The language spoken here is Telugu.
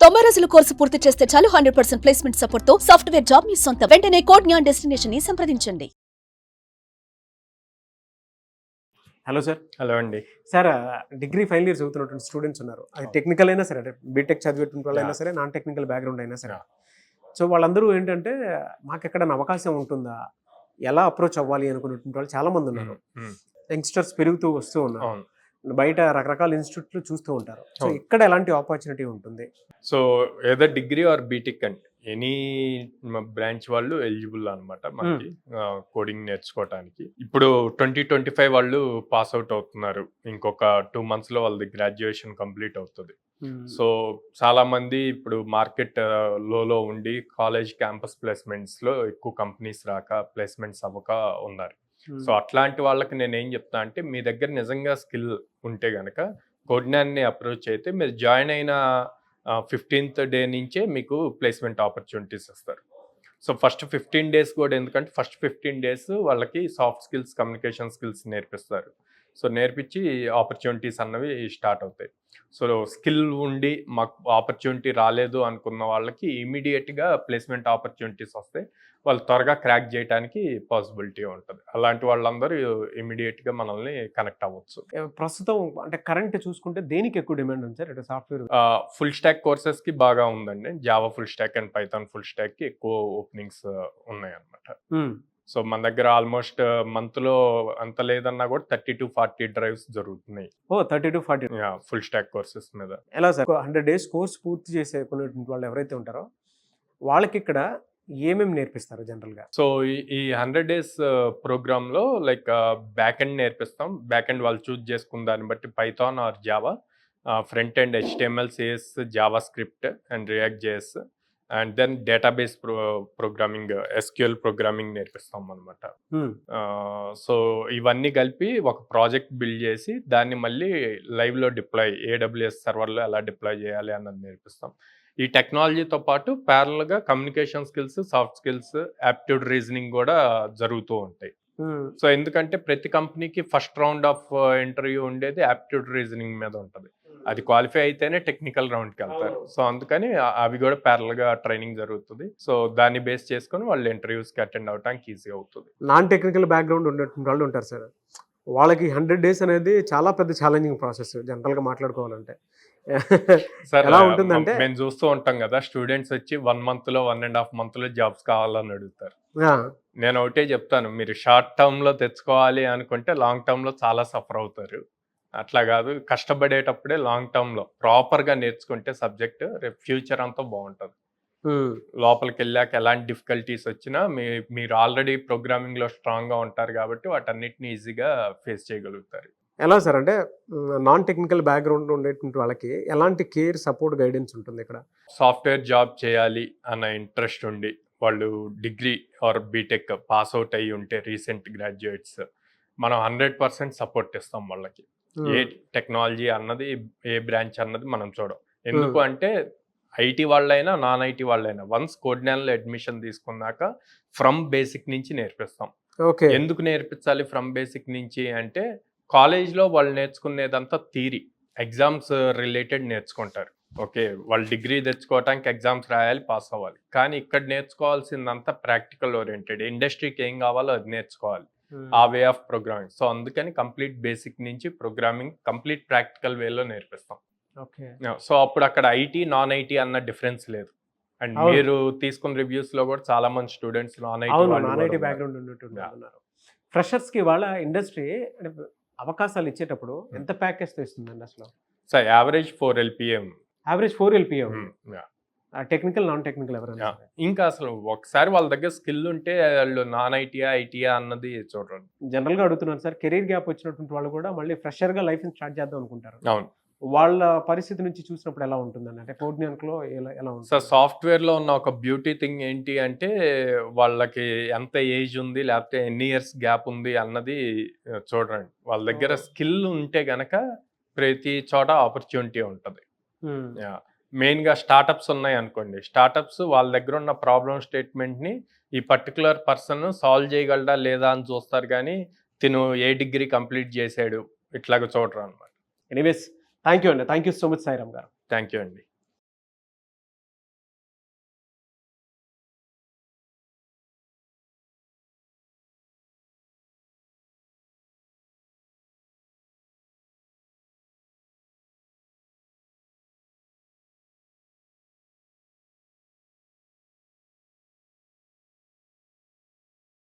90 రోజుల కోర్సు పూర్తి చేస్తే చాలు 100% ప్లేస్మెంట్ సపోర్ట్ తో సాఫ్ట్వేర్ జాబ్ మీ సొంతం. వెంటనే కోడ్ జ్ఞాన్ డెస్టినేషన్ ని సంప్రదించండి. Hello sir. హలో అండి. సార్, డిగ్రీ ఫైనల్ ఇయర్ చదువుతున్నటువంటి స్టూడెంట్స్ ఉన్నారు. అది టెక్నికల్ అయినా సరే, అంటే బీటెక్ చదివేటువంటి వాళ్ళైనా సరే, నాన్ టెక్నికల్ బ్యాక్గ్రౌండ్ అయినా సరే. సో వాళ్ళందరూ ఏంటంటే మాకు ఎక్కడైనా అవకాశం ఉంటుందా, ఎలా అప్రోచ్ అవ్వాలి అనుకున్నటువంటి వాళ్ళు చాలా మంది ఉన్నారు. యంగ్స్టర్స్ పెరుగుతూ వస్తూ ఉన్నారు. బయట రకరకాల ఇన్స్టిట్యూట్లు చూస్తూ ఉంటారు. సో ఇక్కడ ఎలాంటి ఆపర్చునిటీ ఉంటుంది? So either degree or BTech అండి, ఎనీ బ్రాంచ్ వాళ్ళు ఎలిజిబుల్ అనమాట మనకి కోడింగ్ నేర్చుకోవటానికి. ఇప్పుడు 2025 వాళ్ళు పాస్ అవుట్ అవుతున్నారు. ఇంకొక 2 months లో వాళ్ళది గ్రాడ్యుయేషన్ కంప్లీట్ అవుతుంది. సో చాలా మంది ఇప్పుడు మార్కెట్ లో ఉండి కాలేజ్ క్యాంపస్ ప్లేస్మెంట్స్ లో ఎక్కువ కంపెనీస్ రాక ప్లేస్మెంట్స్ అవ్వక ఉన్నారు. సో అట్లాంటి వాళ్ళకి నేను ఏం చెప్తా అంటే, మీ దగ్గర నిజంగా స్కిల్ ఉంటే గనక కోడ్నాన్ని అప్రోచ్ అయితే మీరు జాయిన్ అయిన 15th డే నుంచే మీకు ప్లేస్మెంట్ ఆపర్చునిటీస్ ఇస్తారు. సో ఫస్ట్ 15 days కూడా, ఎందుకంటే ఫస్ట్ 15 days వాళ్ళకి సాఫ్ట్ స్కిల్స్, కమ్యూనికేషన్ స్కిల్స్ నేర్పిస్తారు. సో నేర్పించి ఆపర్చునిటీస్ అన్నవి స్టార్ట్ అవుతాయి. సో స్కిల్ ఉండి మాకు ఆపర్చునిటీ రాలేదు అనుకున్న వాళ్ళకి ఇమీడియట్గా ప్లేస్మెంట్ ఆపర్చునిటీస్ వస్తాయి. వాళ్ళు త్వరగా క్రాక్ చేయడానికి పాసిబిలిటీ ఉంటుంది. అలాంటి వాళ్ళందరూ ఇమీడియట్గా మనల్ని కనెక్ట్ అవ్వచ్చు. ప్రస్తుతం అంటే కరెంట్ చూసుకుంటే దేనికి ఎక్కువ డిమాండ్ ఉంది సార్? అంటే సాఫ్ట్వేర్ ఫుల్ స్టాక్ కోర్సెస్కి బాగా ఉందండి. Java full stack and Python full స్టాక్కి ఎక్కువ ఓపెనింగ్స్ ఉన్నాయి అన్నమాట. సో మన దగ్గర ఆల్మోస్ట్ మంత్లో అంత లేదన్నా కూడా 30 to 40 డ్రైవ్స్ జరుగుతున్నాయి. 30 to 40 ఫుల్ స్టాక్ కోర్సెస్ మీద. ఎలా సార్? 100 days కోర్స్ పూర్తి చేసే కొన్ని వాళ్ళు ఎవరైతే ఉంటారో వాళ్ళకి ఇక్కడ ఏమేమి నేర్పిస్తారు జనరల్గా? సో ఈ 100 days ప్రోగ్రామ్లో లైక్ బ్యాక్ ఎండ్ నేర్పిస్తాం. బ్యాక్ ఎండ్ వాళ్ళు చూజ్ చేసుకున్న దాన్ని బట్టి Python or Java, front end HTML, CSS, JavaScript and React JS, and then database programming, SQL programming నేర్పిస్తాం అనమాట. సో ఇవన్నీ కలిపి ఒక ప్రాజెక్ట్ బిల్డ్ చేసి దాన్ని మళ్ళీ లైవ్లో డిప్లాయ్, AWS సర్వర్లో ఎలా డిప్లాయ్ చేయాలి అన్నది నేర్పిస్తాం. ఈ టెక్నాలజీతో పాటు ప్యారల్గా communication skills, soft skills, aptitude reasoning కూడా జరుగుతూ ఉంటాయి. సో ఎందుకంటే ప్రతి కంపెనీకి ఫస్ట్ రౌండ్ ఆఫ్ ఇంటర్వ్యూ ఉండేది యాప్టిట్యూడ్ రీజనింగ్ మీద ఉంటుంది. అది క్వాలిఫై అయితేనే టెక్నికల్ రౌండ్కి వెళ్తారు. సో అందుకని అవి కూడా ప్యారల్గా ట్రైనింగ్ జరుగుతుంది. సో దాన్ని బేస్ చేసుకొని వాళ్ళు ఇంటర్వ్యూస్కి అటెండ్ అవడానికి ఈజీ అవుతుంది. నాన్ టెక్నికల్ బ్యాక్గ్రౌండ్ ఉన్నటువంటి వాళ్ళు ఉంటారు సార్. వాళ్ళకి 100 days అనేది చాలా పెద్ద ఛాలెంజింగ్ ప్రాసెస్ జనరల్గా మాట్లాడుకోవాలంటే. సార్ ఎలా ఉంటుందంటే, మేము చూస్తూ ఉంటాం కదా, స్టూడెంట్స్ వచ్చి 1 monthలో 1.5 monthలో జాబ్స్ కావాలని అడుగుతారు. నేను ఒకటే చెప్తాను, మీరు షార్ట్ టర్మ్లో తెచ్చుకోవాలి అనుకుంటే లాంగ్ టర్మ్లో చాలా సఫర్ అవుతారు. అట్లా కాదు, కష్టపడేటప్పుడే లాంగ్ టర్మ్లో ప్రాపర్గా నేర్చుకుంటే సబ్జెక్ట్ రేపు ఫ్యూచర్ అంతా బాగుంటుంది. లోపలికి వెళ్ళాక ఎలాంటి డిఫికల్టీస్ వచ్చినా మీరు ఆల్రెడీ ప్రోగ్రామింగ్లో స్ట్రాంగ్గా ఉంటారు కాబట్టి వాటన్నిటిని ఈజీగా ఫేస్ చేయగలుగుతారు. ఎలా సార్? అంటే నాన్ టెక్నికల్ బ్యాక్గ్రౌండ్ ఉండేటువంటి వాళ్ళకి ఎలాంటి కేర్, సపోర్ట్, గైడెన్స్ ఉంటుంది ఇక్కడ? సాఫ్ట్వేర్ జాబ్ చేయాలి అన్న ఇంట్రెస్ట్ ఉండి వాళ్ళు degree or BTech pass out అయ్యి ఉంటే రీసెంట్ గ్రాడ్యుయేట్స్, మనం 100% సపోర్ట్ ఇస్తాం వాళ్ళకి. ఏ టెక్నాలజీ అన్నది, ఏ బ్రాంచ్ అన్నది మనం చూడం. ఎందుకు అంటే ఐటీ వాళ్ళైనా నాన్ ఐటీ వాళ్ళైనా వన్స్ కోడ్నాన్లో అడ్మిషన్ తీసుకున్నాక ఫ్రమ్ బేసిక్ నుంచి నేర్పిస్తాం. ఎందుకు నేర్పించాలి ఫ్రమ్ బేసిక్ నుంచి అంటే, కాలేజ్లో వాళ్ళు నేర్చుకునేదంతా థియరీ, ఎగ్జామ్స్ రిలేటెడ్ నేర్చుకుంటారు. ఓకే, వాళ్ళు డిగ్రీ తెచ్చుకోవటానికి ఎగ్జామ్స్ రాయాలి, పాస్ అవ్వాలి. కానీ ఇక్కడ నేర్చుకోవాల్సిందంతా ప్రాక్టికల్ ఓరియంటెడ్, ఇండస్ట్రీకి ఏం కావాలో అది నేర్చుకోవాలి, ఆ వే ఆఫ్ ప్రోగ్రామింగ్. సో అందుకని కంప్లీట్ బేసిక్ నుంచి ప్రోగ్రామింగ్ కంప్లీట్ ప్రాక్టికల్ వేలో నేర్పిస్తాం. సో అప్పుడు అక్కడ ఐటీ, నాన్ ఐటీ అన్న డిఫరెన్స్ లేదు. అండ్ మీరు తీసుకున్న రివ్యూస్ లో కూడా చాలా మంది స్టూడెంట్స్ నాన్ ఐటీ బ్యాక్గ్రౌండ్ ఉన్నట్టున్నారు. ఫ్రెషర్స్ కి వాళ్ళ ఇండస్ట్రీ అవకాశాలు ఇచ్చేటప్పుడు ఎంత ప్యాకేజ్ ఇస్తుందండి అసలు? Sir average 4 LPA. Average 4 LPA. Technical, non technical ఎవరైనా ఇంకా అసలు ఒకసారి వాళ్ళ దగ్గర స్కిల్ ఉంటే వాళ్ళు నాన్ ఐటీయా అన్నది చూడండి. జనరల్ గా అడుగుతున్నాను సార్, కెరీర్ గ్యాప్ వచ్చినటువంటి వాళ్ళు కూడా మళ్ళీ ఫ్రెషర్ గా లైఫ్ స్టార్ట్ చేద్దాం అనుకుంటారు. అవును, వాళ్ళ పరిస్థితి నుంచి చూసినప్పుడు ఎలా ఉంటుందండి? అంటే కోడ్నాన్లో ఎలా ఉంటుంది సార్? సాఫ్ట్వేర్లో ఉన్న ఒక బ్యూటీ థింగ్ ఏంటి అంటే, వాళ్ళకి ఎంత ఏజ్ ఉంది లేకపోతే ఎన్ని ఇయర్స్ గ్యాప్ ఉంది అన్నది చూడండి. వాళ్ళ దగ్గర స్కిల్ ఉంటే గనక ప్రతి చోట ఆపర్చునిటీ ఉంటుంది. మెయిన్గా స్టార్టప్స్ ఉన్నాయి అనుకోండి, స్టార్టప్స్ వాళ్ళ దగ్గర ఉన్న ప్రాబ్లమ్ స్టేట్మెంట్ని ఈ పర్టికులర్ పర్సన్ సాల్వ్ చేయగలడా లేదా అని చూస్తారు, కానీ తిను ఏ డిగ్రీ కంప్లీట్ చేశాడు ఇట్లాగ చూడరు అనమాట. ఎనీవేస్, థ్యాంక్ యూ అండి. Thank you so much Sairam garu. Thank you అండి.